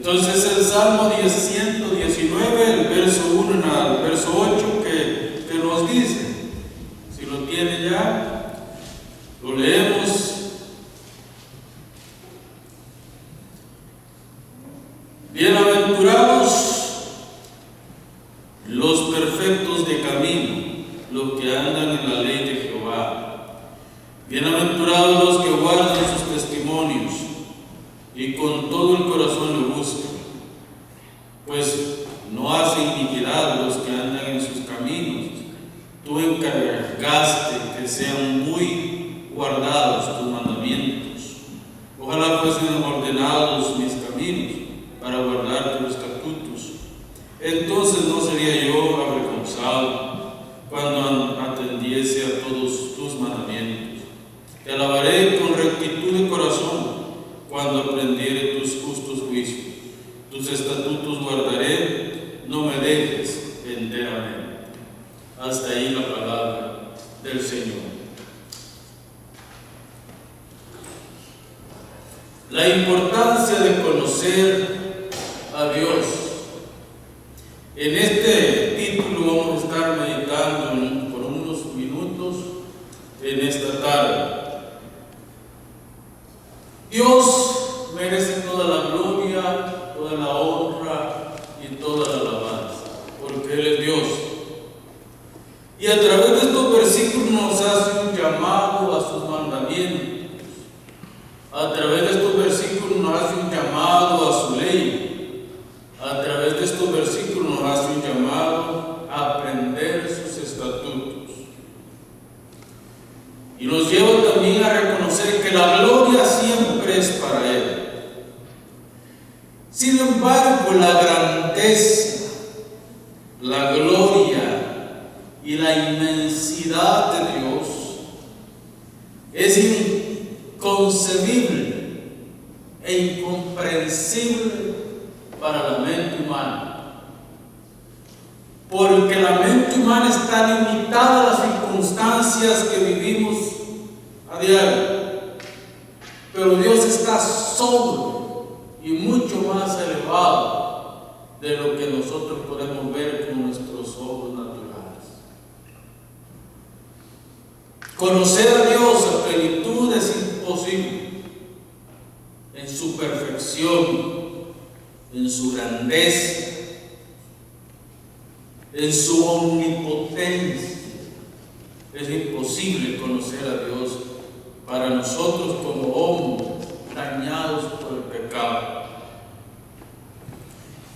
Entonces el Salmo 119, el verso 1 al verso 8, que nos dice, si lo tiene ya, lo leemos. Bienaventurados los perfectos de camino, los que andan en la ley de Jehová. Bienaventurados los que guardan sus testimonios y con todo el corazón lo buscan, pues no hacen iniquidad los que andan en sus caminos. Tú encargaste que sean muy guardados tus mandamientos. Ojalá fuesen ordenados mis caminos para guardar tus estatutos. Entonces no sería yo avergonzado cuando atendiese a todos tus mandamientos. Te alabaré con rectitud de corazón cuando aprendiere tus justos juicios. Tus estatutos guardaré, no me dejes enteramente. Hasta ahí la palabra del Señor. La importancia de conocer a Dios. En este título vamos a estar meditando por unos minutos en esta tarde. Dios merece toda la gloria, toda la honra y toda la alabanza, porque Él es Dios. Y a través de estos versículos nos hace un llamado a sus mandamientos. A través de estos versículos nos hace un llamado a su ley. A través de estos versículos nos hace un llamado a aprender sus estatutos. Y nos lleva también a reconocer que la gloria siempre es para Él. Sin embargo, la grandeza, la gloria y la inmensidad de Dios es inconcebible e incomprensible para la mente humana, porque la mente humana está limitada a las circunstancias que vivimos a diario, pero Dios está sobre y mucho más elevado de lo que nosotros podemos ver con nuestros ojos naturales. Conocer a Dios a plenitud es imposible, en su perfección, en su grandeza, en su omnipotencia. Es imposible conocer a Dios para nosotros como hombres dañados por el pecado.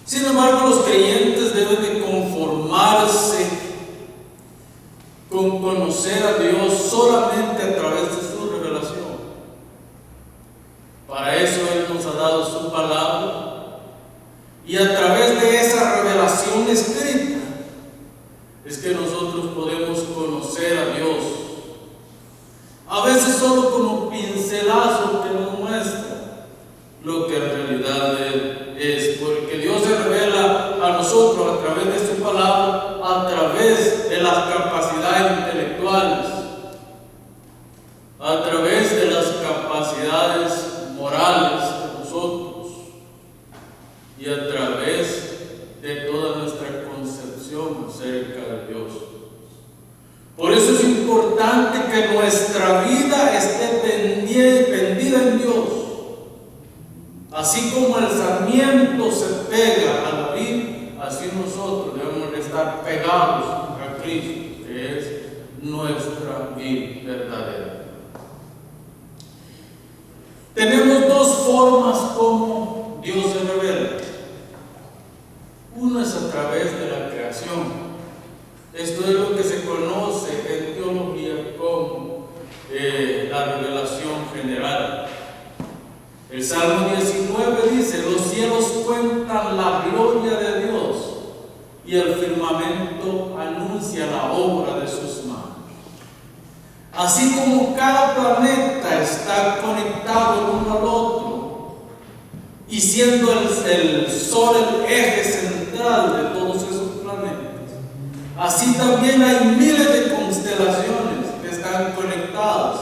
Sin embargo, los creyentes deben de conformarse con conocer a Dios solamente a través de su revelación. Para eso Él nos ha dado su palabra, y a través de esa revelación escrita es que nosotros podemos conocer a Dios. A veces solo como pincelazo que nos muestra lo que en realidad Él es, porque Dios se revela a nosotros a través de su palabra, a través de las capacidades intelectuales, a través de las capacidades morales de nosotros y a través de toda nuestra concepción acerca de Dios. Por eso es importante que nuestra vida esté pendida en Dios. Así como el sarmiento se pega a la vid, así nosotros debemos de estar pegados a Cristo, que es nuestra vida verdadera. Tenemos dos formas como Dios se revela. Uno es a través de la creación. Esto es lo que se conoce en teología como la revelación general. El Salmo 19 dice: los cielos cuentan la gloria de Dios y el firmamento anuncia la obra de sus manos. Así como cada planeta está conectado el uno al otro, y siendo el Sol el eje central de todos esos planetas, así también hay miles de constelaciones que están conectadas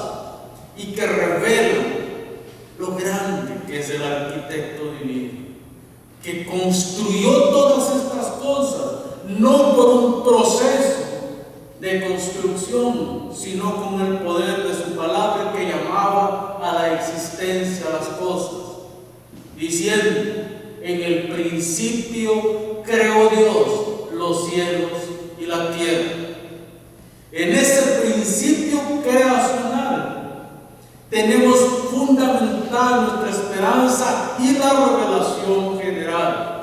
y que revelan lo grande que es el arquitecto divino, que construyó todas estas cosas, no por un proceso de construcción, sino con el poder de su palabra que llamaba a la existencia las cosas, diciendo: en el principio creó Dios los cielos y la tierra. En ese principio creacional tenemos fundamental nuestra esperanza y la revelación general,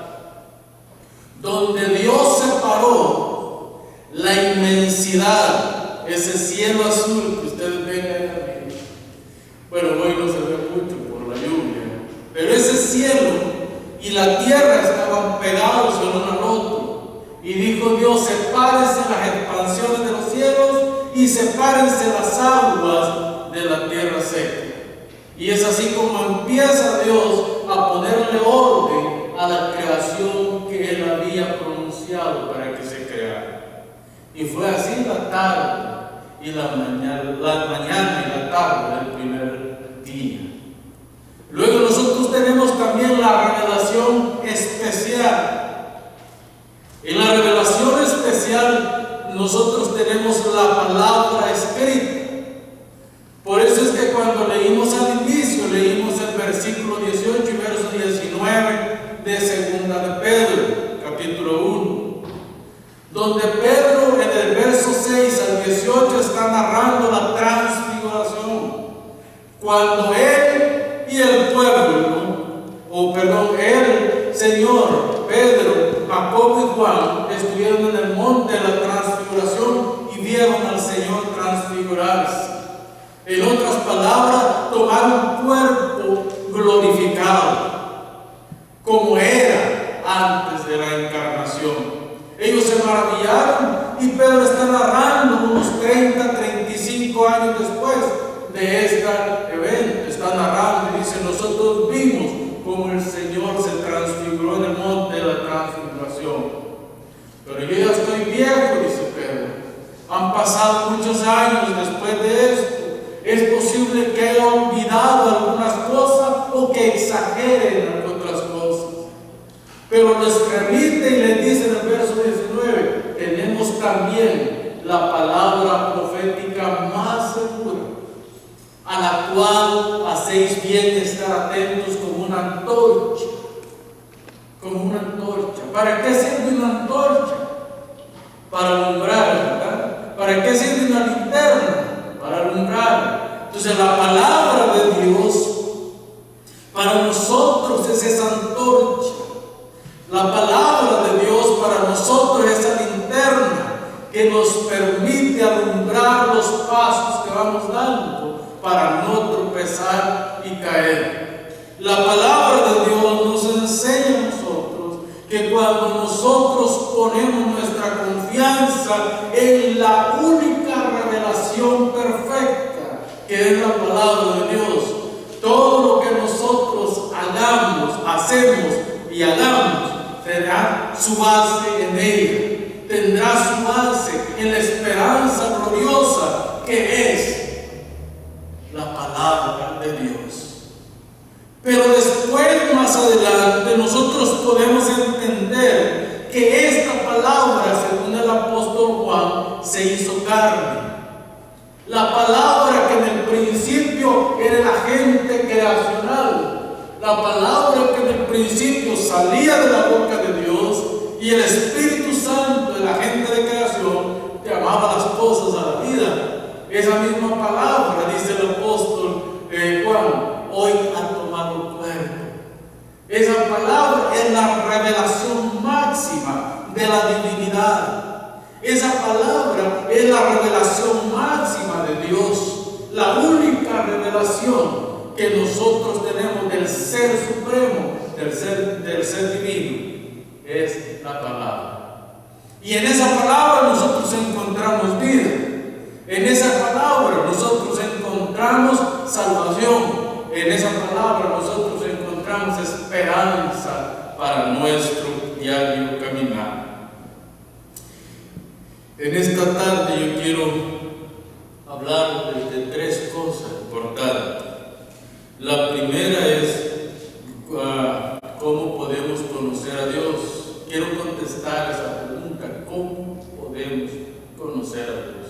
donde Dios separó la inmensidad, ese cielo azul que ustedes ven ahí arriba. Bueno, hoy no se ve mucho por la lluvia, pero ese cielo y la tierra estaban pegados el uno al otro. Y dijo Dios: sepárense las expansiones de los cielos y sepárense las aguas de la tierra seca. Y es así como empieza Dios a ponerle orden a la creación que Él había pronunciado para que se creara. Y fue así la tarde y la mañana y la tarde del primer día. Luego nosotros tenemos también la revelación especial. En la revelación especial nosotros tenemos la palabra escrita. Por eso es que cuando leímos al inicio, leímos el versículo 18 y verso 19 de segunda de Pedro, capítulo 1, donde Pedro en el verso 6 al 18 está narrando la transfiguración, cuando él y el pueblo, el Señor, Pedro, Jacobo y Juan estuvieron en el monte de la transfiguración y vieron al Señor transfigurarse. En otras palabras, tomar un cuerpo glorificado, como era antes de la encarnación. Ellos se maravillaron y Pedro está narrando unos 35 años después de este evento. Está narrando y dice: nosotros vimos como el Señor se transfiguró en el monte de la transfiguración. Pero yo ya estoy viejo, dice Pedro. Han pasado muchos años después de esto. Es posible que haya olvidado algunas cosas o que exageren otras cosas. Pero les remite y les dice en el verso 19: tenemos también la palabra profética más segura, a la cual hacéis bien estar atentos como una antorcha. Como una antorcha. ¿Para qué sirve una antorcha? Para alumbrar, ¿verdad? ¿Para qué sirve una linterna? Para alumbrar. Entonces la palabra de Dios para nosotros es esa antorcha. La palabra de Dios para nosotros es esa linterna que nos permite alumbrar los pasos que vamos dando para no tropezar y caer. La palabra de Dios nos enseña a nosotros que cuando nosotros ponemos nuestra confianza en la única revelación perfecta, que es la palabra de Dios, todo lo que nosotros hagamos, hacemos y hagamos, tendrá su base en ella, tendrá su base en la esperanza gloriosa que es la palabra de Dios. Pero después, más adelante, nosotros podemos entender que esta palabra, según el apóstol Juan, se hizo carne. La palabra que en el principio era el agente creacional, la palabra que en el principio salía de la boca de Dios, y el Espíritu Santo, el agente de creación, llamaba las cosas a la vida. Esa misma palabra, dice el apóstol Juan, hoy ha tomado cuerpo. Esa palabra es la revelación máxima de la divinidad. Esa palabra es la revelación máxima de Dios, la única revelación que nosotros tenemos del ser supremo, del ser divino, es la palabra. Y en esa palabra nosotros encontramos vida, en esa palabra nosotros encontramos salvación, en esa palabra nosotros encontramos esperanza para nuestro diario caminar. En esta tarde yo quiero hablar de tres cosas importantes. La primera es cómo podemos conocer conocer a Dios? Quiero contestar esa pregunta: ¿cómo podemos conocer a Dios?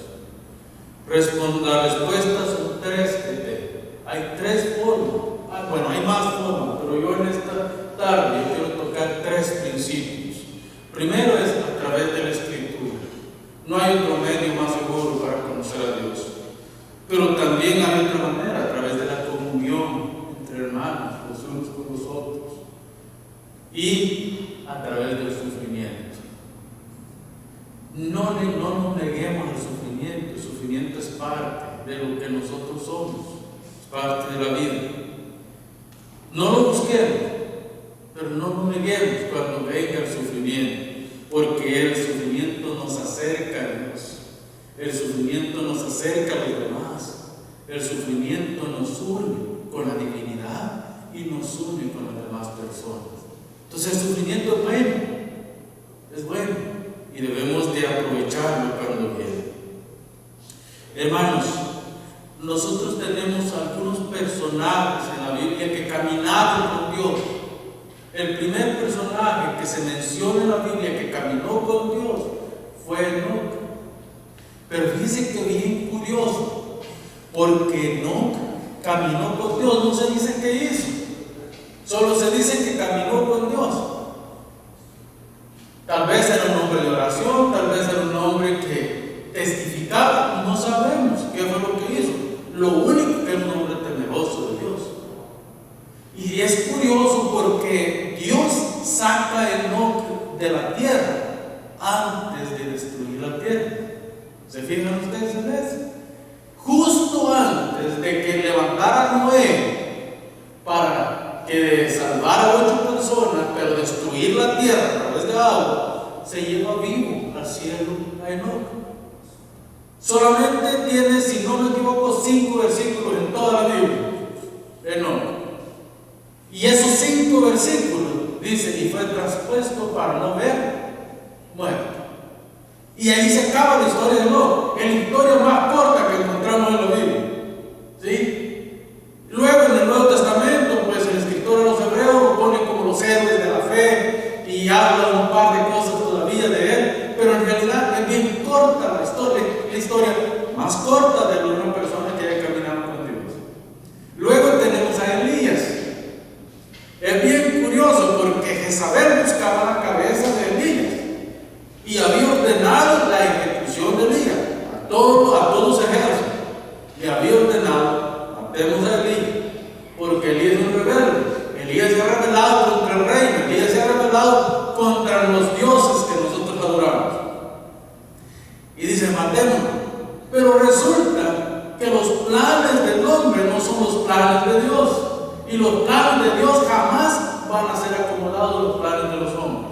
La respuesta son tres que tengo. Hay tres formas. Bueno, hay más formas, pero yo en esta tarde quiero tocar tres principios. Primero es a través de la Escritura. No hay otro medio más seguro para conocer a Dios. Pero también hay otra manera, a través de la comunión entre hermanos, los unos con los otros, y a través del sufrimiento. No nos neguemos al sufrimiento. El sufrimiento es parte de lo que nosotros somos, es parte de la vida. No lo busquemos, pero no nos neguemos cuando venga el sufrimiento, porque el sufrimiento nos acerca a Dios, el sufrimiento nos acerca a los demás, el sufrimiento nos une con la divinidad y nos une con las demás personas. Entonces el sufrimiento es bueno y debemos de aprovecharlo cuando viene. Hermanos, nosotros tenemos algunos personajes en la Biblia que caminaron con Dios. El primer personaje que se menciona en la Biblia que caminó con Dios fue Enoc. Pero fíjense que bien curioso, porque Enoc caminó con Dios, no se dice qué hizo, solo se dice que caminó con Dios. Tal vez era un hombre de oración, tal vez era un hombre que testificaba, no sabemos qué fue lo que hizo. Lo único que era un hombre temeroso de Dios. Y es curioso porque Dios saca a Enoc de la tierra antes de destruir la tierra. ¿Se fijan ustedes en eso? Justo antes de que levantara a Noé para que salvara a 8 personas, pero destruir la tierra a través de agua, se lleva vivo al cielo a Enoc. Solamente tiene, si no me equivoco, 5 versículos en toda la Biblia, Enoc. Y esos 5 versículos dice: y fue traspuesto para no ver muerto. Y ahí se acaba la historia de Enoc, es la historia más corta que encontramos en la Biblia. ¿Sí? Luego en el Nuevo Testamento, pues el escritor de los Hebreos lo pone como los héroes de la fe y habla un par de cosas todavía de él, pero en realidad es bien corta la historia más corta de una persona que haya caminado con Dios. Luego tenemos a Elías. Es bien curioso porque Jezabel buscaba la cabeza de Elías y había ordenado la ejecución de Elías a todos los ejércitos. Le había ordenado: matemos a Elías, porque Elías es un rebelde. Elías se ha rebelado contra el reino, Elías se ha rebelado contra los dioses que nosotros adoramos. Y dice: matémoslo. Pero resulta que los planes del hombre no son los planes de Dios. Y los planes de Dios jamás van a ser acomodados a los planes de los hombres.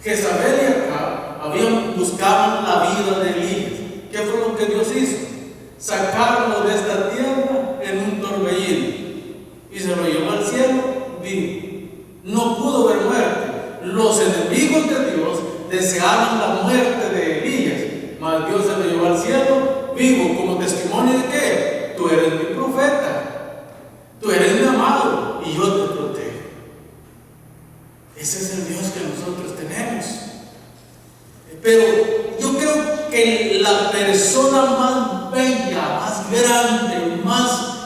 Jezabel y Acab buscaban la vida de Elías. ¿Qué fue lo que Dios hizo? Sacarlo de esta tierra en un torbellino y se lo llevó al cielo vivo. No pudo ver muerte. Los enemigos de Dios deseaban la muerte de Elías, mas Dios se lo llevó al cielo vivo, como testimonio de que tú eres mi profeta, tú eres mi amado y yo te protejo. Ese es el Dios que nosotros tenemos. Pero yo creo que la persona más bella, más grande, más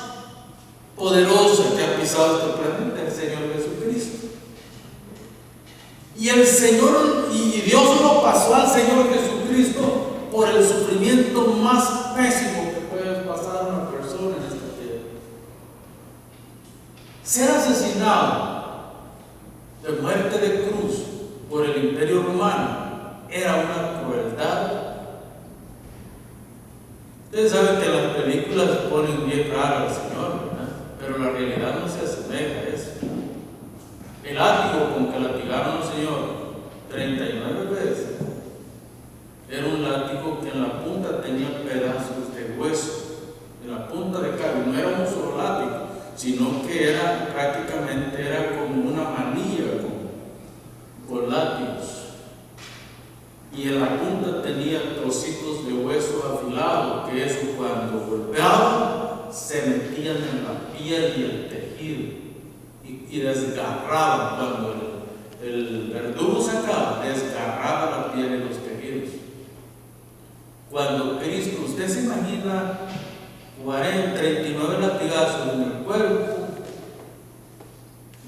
poderosa que ha pisado este planeta es el Señor Jesucristo. Y el Señor, y Dios lo pasó al Señor Jesucristo por el sufrimiento más pésimo que puede pasar a una persona en esta tierra. Ser asesinado de muerte de cruz por el Imperio Romano era una crueldad. Ustedes saben que las películas ponen bien raro al Señor, ¿verdad? Pero la realidad no se asemeja a eso. El látigo con que latigaron al Señor 39 veces era un látigo que en la punta tenía pedazos de hueso, en la punta de carne. No era un solo látigo, sino que era prácticamente como una manilla con látigos. Y en la punta tenía trocitos de hueso afilado, que eso cuando golpeaban se metían en la piel y el tejido y desgarraban cuando el verdugo sacaba, desgarraba la piel de los tejidos. Cuando Cristo, usted se imagina 39 latigazos en el cuerpo,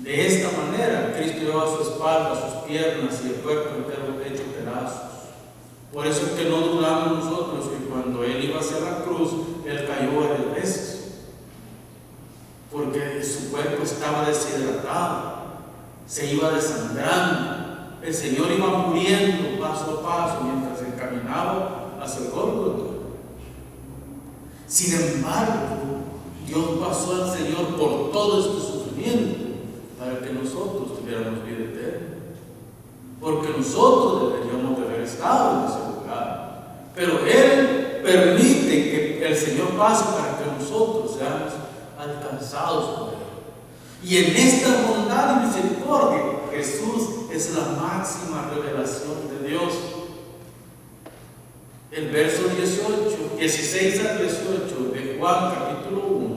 de esta manera Cristo llevaba su espalda, sus piernas y el cuerpo entero hecho pedazos. Por eso es que no dudamos nosotros que cuando Él iba hacia la cruz, Él cayó varias veces, porque su cuerpo estaba deshidratado, se iba desangrando. El Señor iba muriendo paso a paso mientras encaminaba hacia el Gólgota. Sin embargo, Dios pasó al Señor por todo este sufrimiento para que nosotros tuviéramos vida eterna, porque nosotros deberíamos de haber estado en ese lugar, pero Él permite que el Señor pase para que nosotros seamos alcanzados por Él. Y en esta bondad y misericordia, Jesús es la máxima revelación de Dios. El verso 16 al 18 de Juan capítulo 1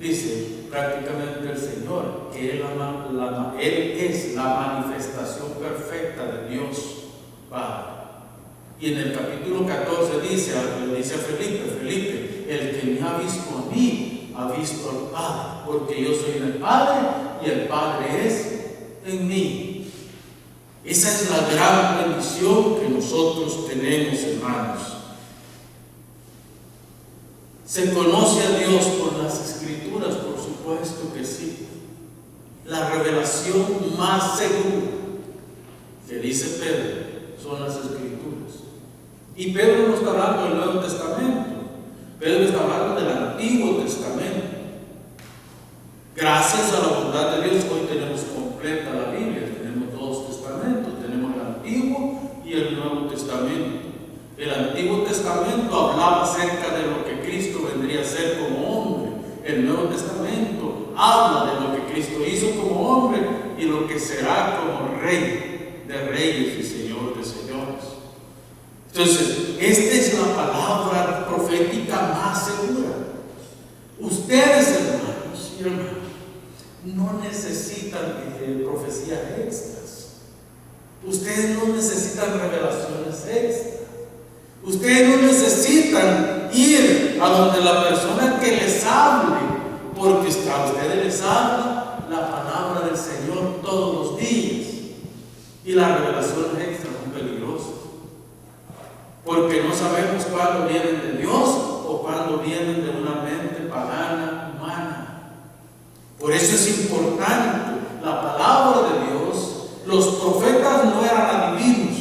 dice prácticamente el Señor que Él es la manifestación perfecta de Dios Padre. Y en el capítulo 14 le dice a Felipe, el que me ha visto a mí, ha visto al Padre, porque yo soy el Padre y el Padre es en mí. Esa es la gran bendición que nosotros tenemos, hermanos. ¿Se conoce a Dios por las Escrituras? Por supuesto que sí. La revelación más segura que dice Pedro son las Escrituras. Y Pedro no está hablando del Nuevo Testamento, Pedro está hablando del Antiguo Testamento. Gracias a la bondad de Dios, hoy tenemos completa la Biblia. Tenemos dos testamentos, tenemos el Antiguo y el Nuevo Testamento. El Antiguo Testamento hablaba acerca de lo que Cristo vendría a ser como hombre. El Nuevo Testamento habla de lo que Cristo hizo como hombre y lo que será como Rey de reyes y Señor de señores. Entonces, esta es la palabra profética más segura. Ustedes, hermanos y hermanas, no necesitan profecías extras. Ustedes no necesitan revelaciones extras. Ustedes no necesitan ir a donde la persona que les hable, porque a ustedes les habla la palabra del Señor todos los días. Y las revelaciones extras son peligrosas, porque no sabemos cuándo vienen de Dios o cuándo vienen de una mente pagana, humana. Por eso es importante la palabra de Dios. Los profetas no eran adivinos.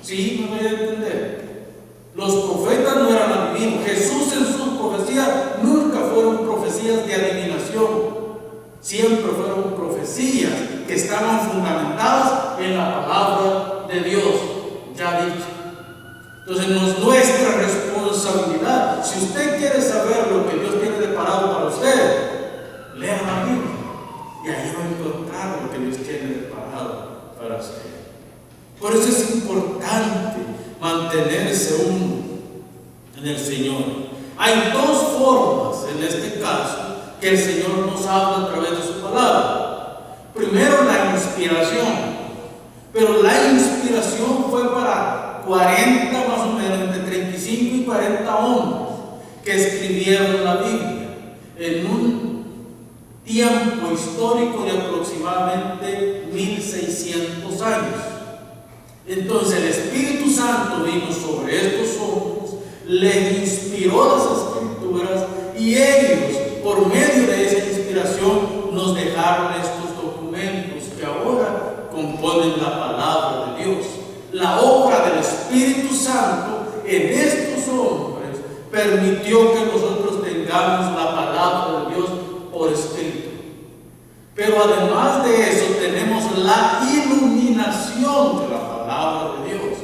¿Sí? ¿Me voy a entender? Los profetas no eran adivinos. Jesús en sus profecías nunca fueron profecías de adivinación. Siempre fueron profecías que estaban fundamentadas en la palabra de Dios, ya dicho. Entonces, no es nuestra responsabilidad. Si usted quiere saber lo que Dios tiene preparado para usted, lea la Biblia y ahí va a encontrar lo que Dios tiene preparado para usted. Por eso es importante mantenerse uno en el Señor. Hay dos formas en este caso que el Señor nos habla a través de su palabra. Primero, la inspiración. Pero la inspiración fue para 40 más o menos, entre 35 y 40 hombres que escribieron la Biblia en un tiempo histórico de aproximadamente 1600 años. Entonces el Espíritu Santo vino sobre estos hombres, les inspiró las Escrituras y ellos, por medio de esa inspiración, nos dejaron estos documentos que ahora componen la palabra de Dios. La obra del Espíritu Santo en estos hombres permitió que nosotros tengamos la palabra de Dios por escrito. Pero además de eso tenemos la iluminación de la palabra de Dios.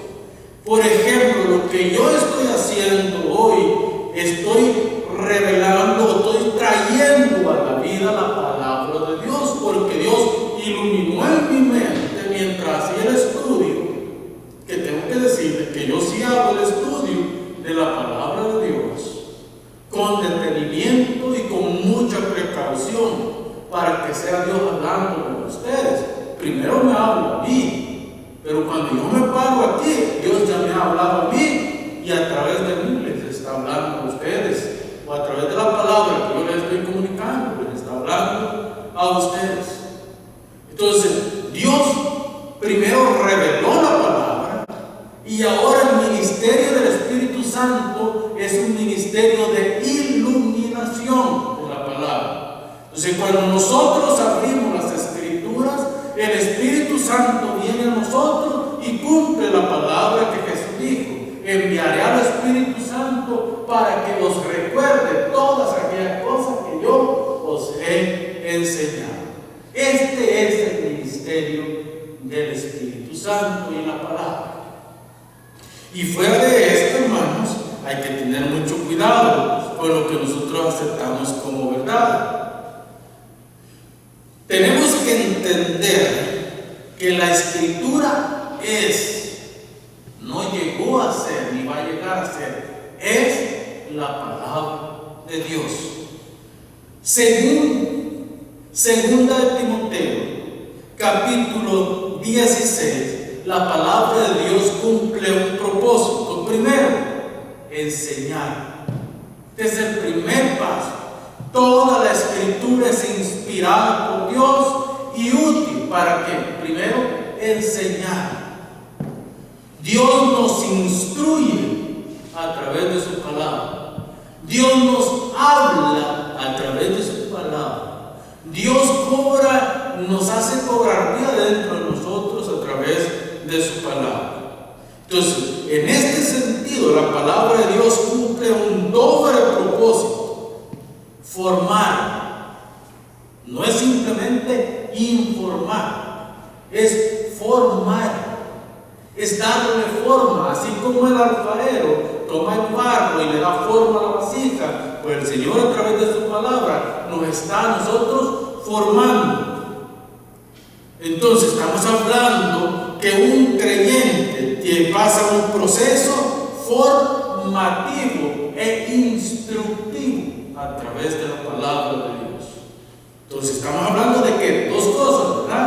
Por ejemplo, lo que yo estoy haciendo hoy, estoy revelando, estoy trayendo a la vida la palabra de Dios, porque Dios iluminó en mi mente mientras hacía el estudio, que tengo que decirles que yo sí hago el estudio de la palabra de Dios con detenimiento y con mucha precaución para que sea Dios hablando con ustedes. Primero me habla a mí Pero cuando yo me paro aquí, Dios ya me ha hablado a mí y a través de mí les está hablando a ustedes, o a través de la palabra que yo les estoy comunicando, les está hablando a ustedes. Entonces, Dios primero reveló la palabra y ahora el ministerio del Espíritu Santo es un ministerio de iluminación de la palabra. Entonces, cuando nosotros abrimos las Escrituras, el Espíritu Santo viene a nosotros y cumple la palabra que Jesús dijo: enviaré al Espíritu Santo para que os recuerde todas aquellas cosas que yo os he enseñado. Este es el ministerio del Espíritu Santo y la palabra. Y fuera de esto, hermanos, hay que tener mucho cuidado con lo que nosotros aceptamos como verdad. Tenemos que entender que la Escritura no llegó a ser, ni va a llegar a ser, es la palabra de Dios. Segunda de Timoteo, capítulo 16, la palabra de Dios cumple un propósito. Primero, enseñar. Este es el primer paso. Toda la Escritura es inspirada por Dios y útil para que, primero, enseñar. Dios nos instruye a través de su palabra. Dios nos habla a través de su palabra. Dios nos hace cobrar vida dentro de nosotros a través de su palabra. Entonces, en este sentido, la palabra de Dios cumple un doble propósito. Formar. No es simplemente informar, es formar. Es darle forma, así como el alfarero toma el barro y le da forma a la vasija, pues el Señor a través de su palabra nos está a nosotros formando. Entonces estamos hablando que un creyente que pasa un proceso formativo e instructivo a través de la palabra de Dios. Entonces estamos hablando de que dos cosas, ¿verdad?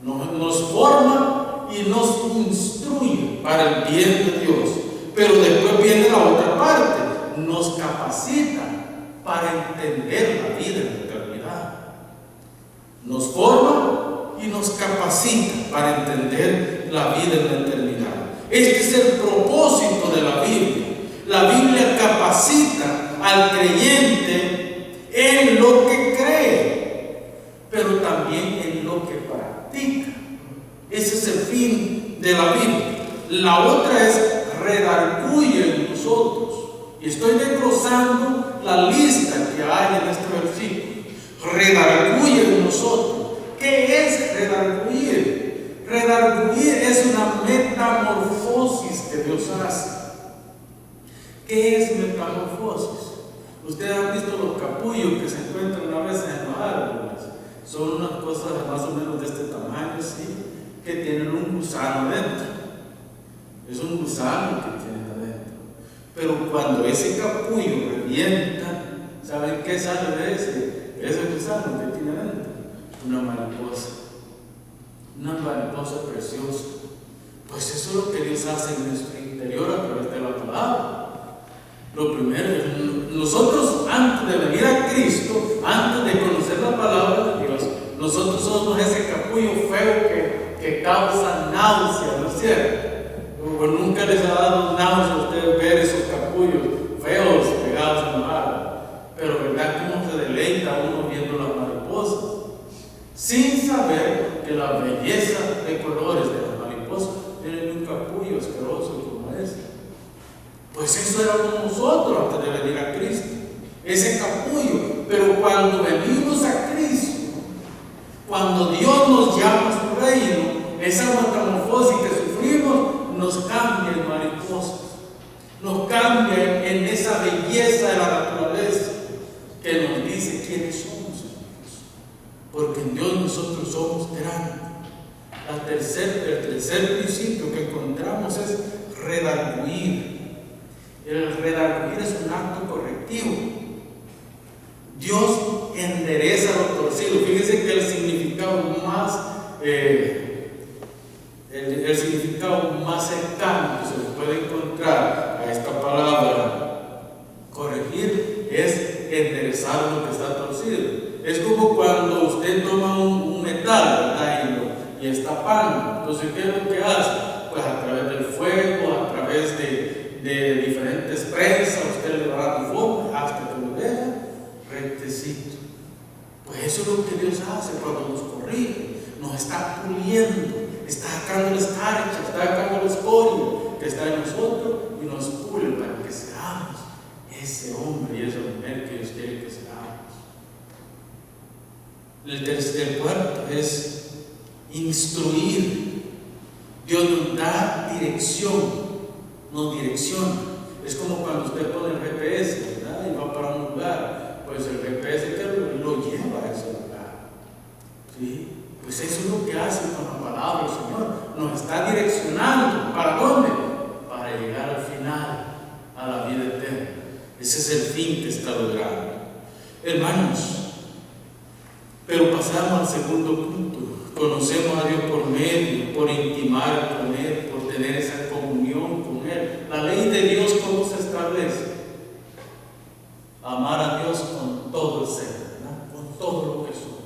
Nos forma y nos instruye para el bien de Dios. Pero después viene la otra parte, nos capacita para entender la vida en la eternidad. Nos forma y nos capacita para entender la vida en la eternidad. Este es el propósito de la Biblia. La Biblia capacita al creyente en lo que cree, pero también en lo que practica. Ese es el fin de la Biblia. La otra es redarguye en nosotros. Y estoy desglosando la lista que hay en este versículo. Redarguye en nosotros. ¿Qué es redarguir? Redarguir es una metamorfosis que Dios hace. ¿Qué es metamorfosis? Ustedes han visto los capullos que se encuentran a veces en los árboles. Son unas cosas más o menos de este tamaño, ¿sí? Que tienen un gusano dentro. Es un gusano que tiene adentro. Pero cuando ese capullo revienta, ¿saben qué sale de ese gusano que tiene adentro? Una mariposa. Una mariposa preciosa. Pues eso es lo que Dios hace en nuestro interior a través de la palabra. Lo primero, nosotros antes de venir a Cristo, antes de conocer la palabra de Dios, nosotros somos ese capullo feo que causa náusea, ¿no es cierto? Pues nunca les ha dado náusea a ustedes ver esos capullos feos pegados en la árbol. Pero verdad cómo se deleita uno viendo las mariposas, sin saber que la belleza de colores de las mariposas tienen un capullo asqueroso como ese. Pues eso éramos nosotros antes de venir a Cristo, ese capullo. Pero cuando venimos a Cristo, cuando Dios nos llama a su reino, esa metamorfosis que sufrimos nos cambia en mariposas, nos cambia en esa belleza de la naturaleza que nos dice quiénes somos, amigos. Porque en Dios nosotros somos grandes. El tercer principio que encontramos es redarguir. El redarguir es un acto correctivo. Dios endereza lo torcido. Fíjense que el significado más escapando. Entonces, ¿qué es lo que hace? Pues a través del fuego, a través de diferentes prensas, usted le va dando forma hasta que lo deja rectecito. Pues eso es lo que Dios hace cuando nos corrige, nos está puliendo, está sacando la escarcha, está sacando la escoria que está en nosotros y nos pule para que seamos ese hombre y esa mujer que Dios quiere que seamos. El cuarto es instruir. Dios nos da dirección, nos direcciona. Es como cuando usted pone el GPS, ¿verdad? Y va para un lugar, pues el GPS que lo lleva a ese lugar, ¿sí? Pues eso es lo que hace con la palabra del Señor, nos está direccionando. ¿Para dónde? Para llegar al final, a la vida eterna. Ese es el fin que está logrando, hermanos. Pero pasamos al segundo punto. Conocemos a Dios por intimar con Él, por tener esa comunión con Él. La ley de Dios, ¿cómo se establece? Amar a Dios con todo el ser, ¿verdad? Con todo lo que soy.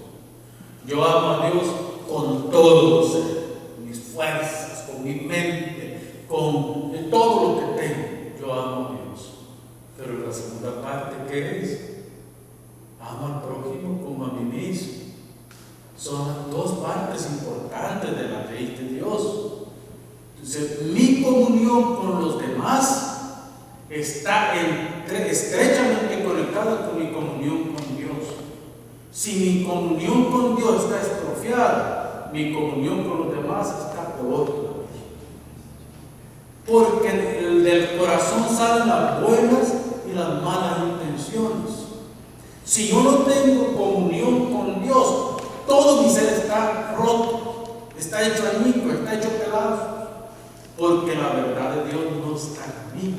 Yo amo a Dios con todo el ser, con mis fuerzas, con mi mente, con todo lo que tengo. Yo amo a Dios. Pero la segunda parte, ¿qué es? Amo al prójimo como a mí mismo. Son las dos partes importantes de la ley de Dios. Entonces, mi comunión con los demás está estrechamente conectada con mi comunión con Dios. Si mi comunión con Dios está estropeada, mi comunión con los demás está peor todavía. Porque del corazón salen las buenas y las malas intenciones. Si yo no tengo comunión con Dios, todo mi ser está roto, está hecho añicos, está hecho pedazos, porque la verdad de Dios no está en mí.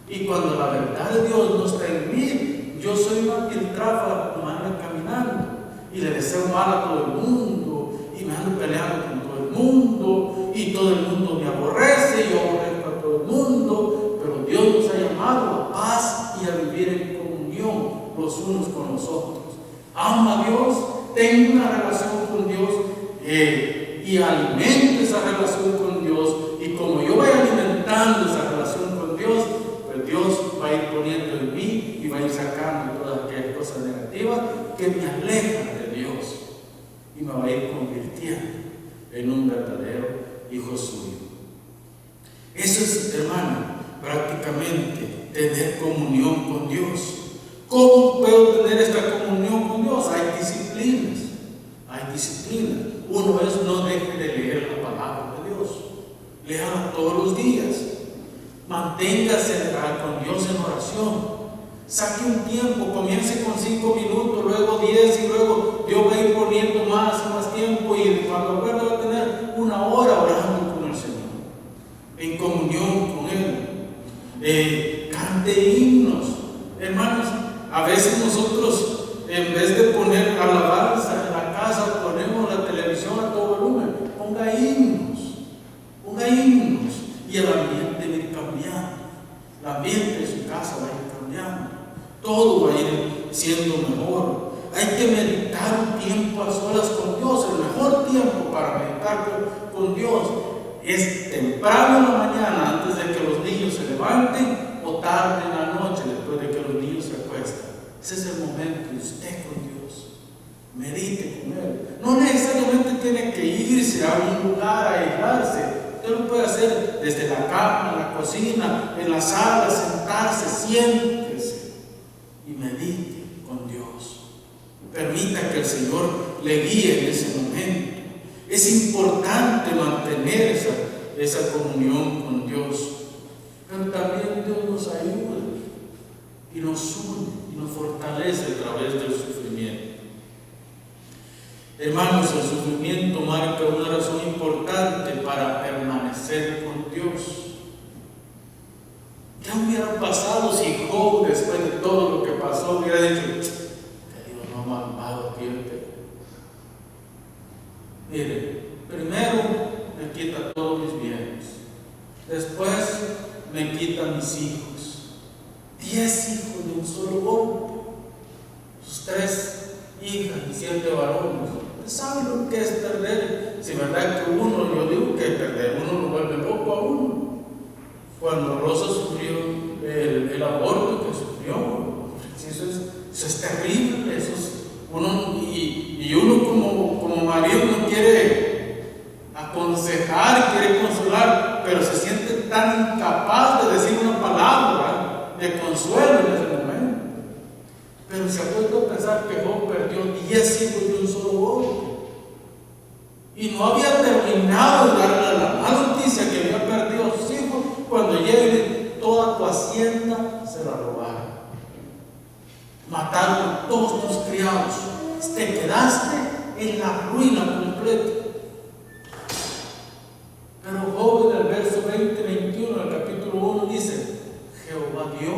Y cuando la verdad de Dios no está en mí, yo soy una piltrafa humana caminando y le deseo mal a todo el mundo y me ando peleando con todo el mundo y todo el mundo me aborrece y yo aborrezco a todo el mundo. Pero Dios nos ha llamado a paz y a vivir en comunión los unos con los otros. Ama a Dios, tenga una relación con Dios y alimente esa relación con Dios. Y como yo vaya alimentando esa relación con Dios, pues Dios va a ir poniendo en mí y va a ir sacando todas aquellas cosas negativas que me alejan de Dios y me va a ir convirtiendo en un verdadero hijo suyo. Eso es, hermano, prácticamente tener comunión con Dios. ¿Cómo puedo tener esta comunión con Dios? Hay disciplinas. Hay disciplinas. Uno es no deje de leer la palabra de Dios. Léala todos los días. Manténgase con Dios en oración. Saque un tiempo, comience con 5 minutos, luego 10 y luego Dios va a ir poniendo más y más tiempo y cuando acuerde va a tener 1 hora orando con el Señor, en comunión con Él. Cante himnos. Hermanos, a veces nosotros, en vez de poner alabanza en la casa, ponemos la televisión a todo volumen. Ponga himnos y el ambiente va a ir cambiando. El ambiente de su casa va a ir cambiando. Todo va a ir siendo mejor. Hay que meditar un tiempo a solas con Dios. El mejor tiempo para meditar con Dios es temprano en la mañana, antes de que los niños se levanten, o tarde en la noche, después de que los niños se acuestan. Ese es el momento de usted con Dios. Medite con Él. No necesariamente tiene que irse a un lugar a aislarse. Usted lo puede hacer desde la cama, en la cocina, en la sala, sentarse, siéntese y medite con Dios. Permita que el Señor le guíe en ese momento. Es importante mantener esa comunión con Dios. Pero también Dios nos ayuda y nos une y nos fortalece a través del sufrimiento. Hermanos, el sufrimiento marca una razón importante para permanecer con Dios. ¿Qué hubiera pasado si Job, después de todo lo que pasó, hubiera dicho: que Dios no me ha amado aquí? Mire, primero me quita todos mis bienes, después me quita mis hijos, 10 hijos de un solo golpe, sus 3 hijas y 7 varones. ¿Saben lo que es perder? Si es verdad que uno que Job perdió 10 hijos de un solo golpe. Y no había terminado de darle la mala noticia que había perdido a sus hijos cuando llegue toda tu hacienda se la robaron. Mataron a todos tus criados. Te quedaste en la ruina completa. Pero Job en el verso 20-21 del capítulo 1 dice: Jehová dio,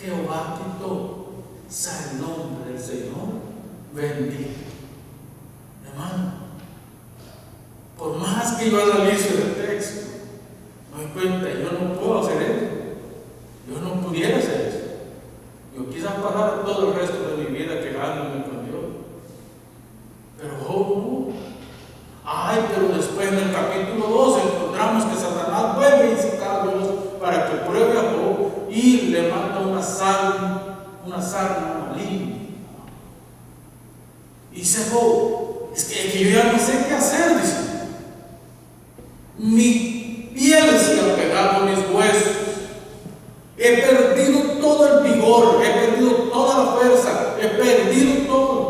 Jehová quitó, sea el nombre del Señor bendito. Hermano, por más que yo analice el texto, me doy cuenta, yo no puedo hacer eso. Yo no pudiera hacer eso. Yo quizás pasar todo el resto de mi vida quejándome con Dios. Pero Job no. Ay, pero después en el capítulo 2 encontramos que Satanás vuelve a incitar a Dios para que pruebe a Job y le manda una sarna maligna. Y dice Job: es que yo ya no sé qué hacer, dice. Mi piel se ha pegado a mis huesos. He perdido todo el vigor, he perdido toda la fuerza, he perdido todo.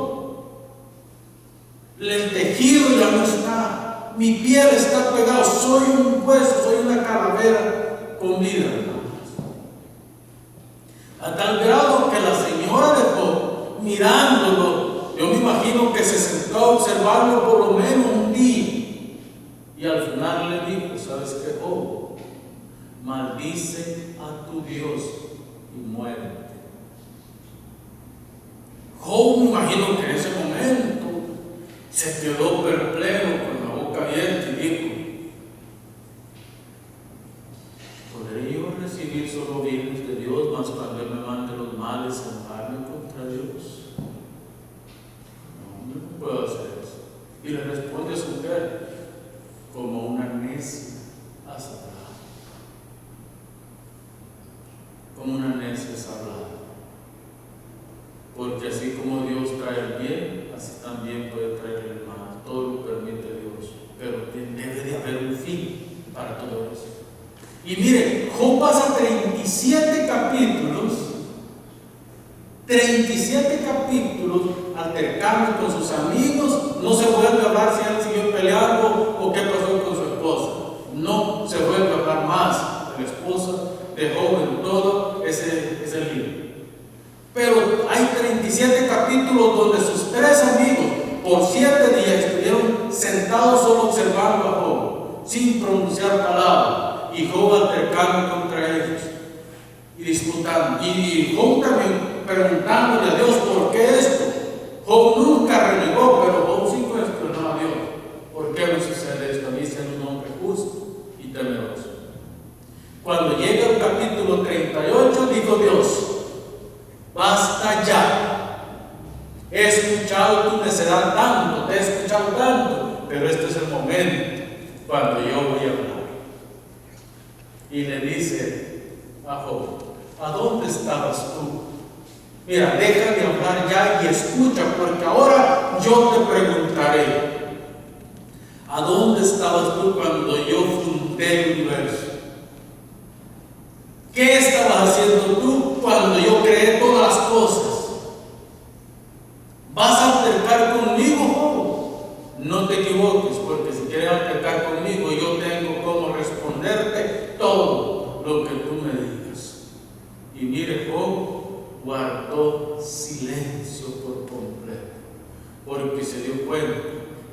El tejido ya no está, mi piel está pegada, soy un hueso, soy una calavera con vida, hermanos. A tal grado que la señora de Job, mirándolo, yo me imagino que se sentó a observarlo por lo menos un día. Y al final le dijo: ¿sabes qué, Job? Maldice a tu Dios y muérete. Job, me imagino que en ese momento se quedó perplejo con la boca abierta y dijo: ¿podré yo recibir solo bienes de Dios, mas cuando Él me mande los males enojarme contra Dios? No puedo hacer eso. Y le responde a su mujer: como una necia has hablado. Como una necia has hablado. Porque así como Dios trae el bien, así también puede traer el mal. Todo lo permite Dios, pero debe de haber un fin para todo eso. Y mire, Job pasa 37 capítulos altercando con sus amigos. No se vuelve a hablar si él siguió peleando o qué pasó con su esposa. No se vuelve a hablar más de la esposa de Job en todo ese libro. Pero hay 37 capítulos donde sus 3 amigos por 7 días estuvieron sentados solo observando a Job, sin pronunciar palabra, y Job altercando contra ellos y disputando. Y Job también preguntándole a Dios: ¿por qué esto? Job nunca renegó, pero Job sí cuestionó a Dios: ¿por qué me sucede esto? A mí siendo un hombre justo y temeroso. Cuando llega el capítulo 38, dijo Dios: basta ya. He escuchado tu necedad tanto, te he escuchado tanto, pero este es el momento cuando yo voy a hablar. Y le dice a Job: ¿a dónde estabas tú? Mira, deja de hablar ya y escucha, porque ahora yo te preguntaré: ¿a dónde estabas tú cuando yo fundé el universo? ¿Qué estabas haciendo tú cuando yo creé todas las cosas? ¿Vas a altercar conmigo, Job? No te equivoques, porque si quieres altercar conmigo, yo tengo cómo responderte todo lo que tú me digas. Y mire, Job guardó silencio por completo, porque se dio cuenta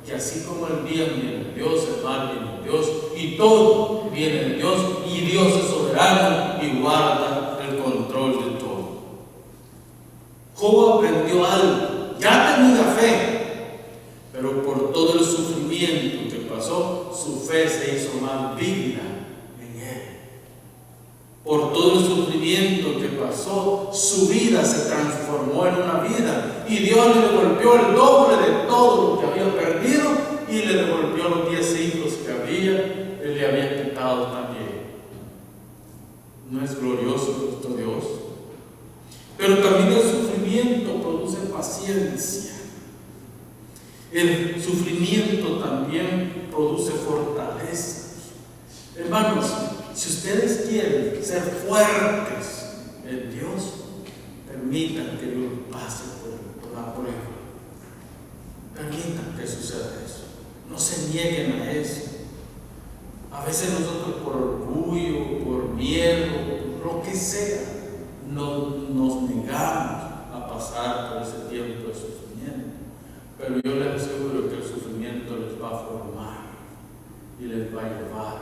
que así como el bien viene de Dios, el mal viene de Dios, y todo viene de Dios, y Dios es soberano y guarda el control de todo. Job aprendió algo, ya tenía fe, pero por todo el sufrimiento que pasó, su fe se hizo más digna en él. Por todo el sufrimiento que pasó, su vida se transformó en una vida, y Dios le devolvió el doble de todo lo que había perdido, y le devolvió los 10 hijos que él le había quitado también. ¿No es glorioso nuestro Dios? Pero también el sufrimiento produce paciencia. El sufrimiento también produce fortaleza. Hermanos, si ustedes quieren ser fuertes en Dios, permitan que Dios pase por el se nieguen a eso. A veces nosotros por orgullo, por miedo, por lo que sea, nos negamos a pasar por ese tiempo de sufrimiento. Pero yo les aseguro que el sufrimiento les va a formar y les va a llevar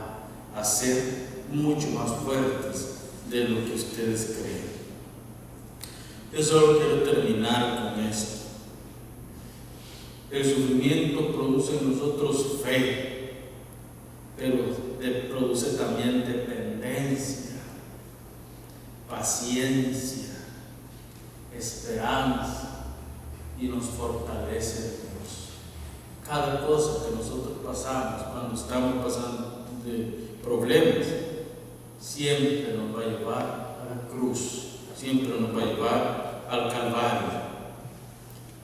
a ser mucho más fuertes de lo que ustedes creen. Yo solo quiero terminar con esto. El sufrimiento produce en nosotros fe, pero produce también dependencia, paciencia, esperanza, y nos fortalece Dios. Cada cosa que nosotros pasamos, cuando estamos pasando de problemas, siempre nos va a llevar a la cruz, siempre nos va a llevar al Calvario.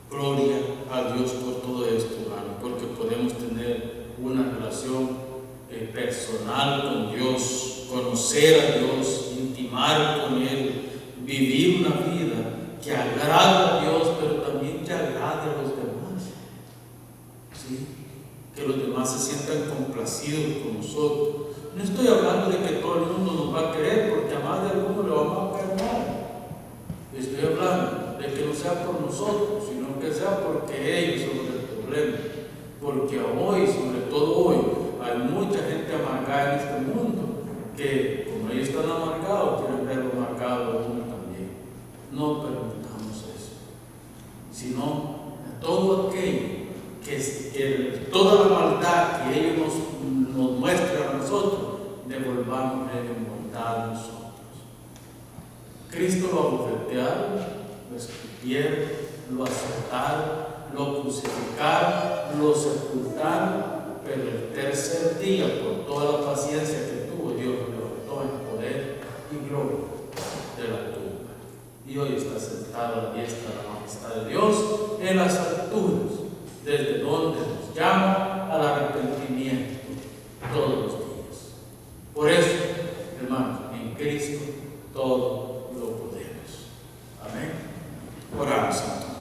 Gloria a Dios por todo esto, hermano, porque podemos tener una relación personal con Dios, conocer a Dios, intimar con Él, vivir una vida que agrada a Dios, pero también que agrade a los demás. ¿Sí? Que los demás se sientan complacidos con nosotros. No estoy hablando de que todo el mundo nos va a querer, porque a más de alguno le vamos a caer mal. Estoy hablando de que no sea por nosotros, sino que sea porque ellos son el problema. Porque hoy, sobre todo hoy, hay mucha gente amargada en este mundo que, como ellos están amargados, quieren verlo amargado a uno también. No permitamos eso, sino todo aquello que toda la maldad que ellos nos muestran a nosotros, devolvamos en bondad a nosotros. Cristo lo abofetearon, lo escupieron, lo azotaron, lo crucificaron, lo sepultaron, pero el tercer día, por toda la paciencia que tuvo, Dios lo levantó en poder y gloria de la tumba. Y hoy está sentado a la diestra de la majestad de Dios en las alturas, desde donde nos llama al arrepentimiento todos los días. Por eso, hermanos, en Cristo todo lo podemos.